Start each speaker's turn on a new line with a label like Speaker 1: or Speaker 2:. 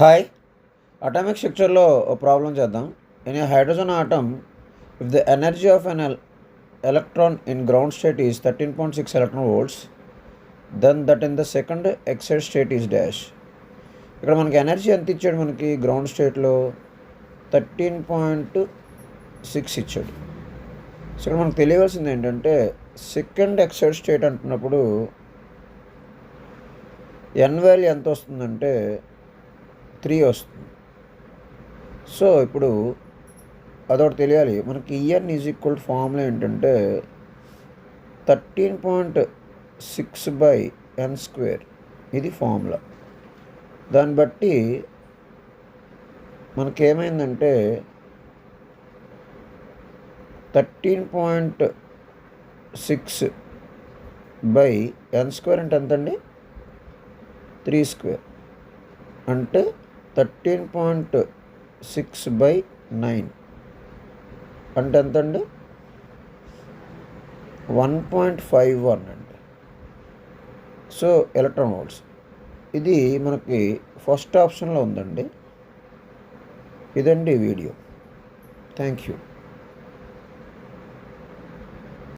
Speaker 1: Hi, atomic స్ట్రక్చర్లో ఓ problem చేద్దాం. In a hydrogen atom, if the energy of an electron in ground state is 13.6 electron volts, then that in the second excited state is dash. ఇక్కడ మనకి energy ఎంత ఇచ్చాడు? మనకి ground స్టేట్లో 13.6 ఇచ్చాడు. So ఇక్కడ మనకు తెలియవలసింది ఏంటంటే, సెకండ్ ఎక్సైడ్ స్టేట్ అంటున్నప్పుడు ఎన్ వాల్యూ ఎంత వస్తుందంటే 3 వస్తుంది. సో ఇప్పుడు అదొకటి తెలియాలి మనకి. ఈఎన్ ఈజ్ ఈక్వల్ ఫార్ములా ఏంటంటే 13.6/n². ఇది ఫార్ములా. దాన్ని బట్టి మనకేమైందంటే 13.6/n² అంటే ఎంతండి? 3² అంటే 13.6/9 అంటే ఎంతండి? 1.51 అండి. So electron volts. ఇది మనకి ఫస్ట్ ఆప్షన్లో ఉందండి. ఇదండి వీడియో. Thank you.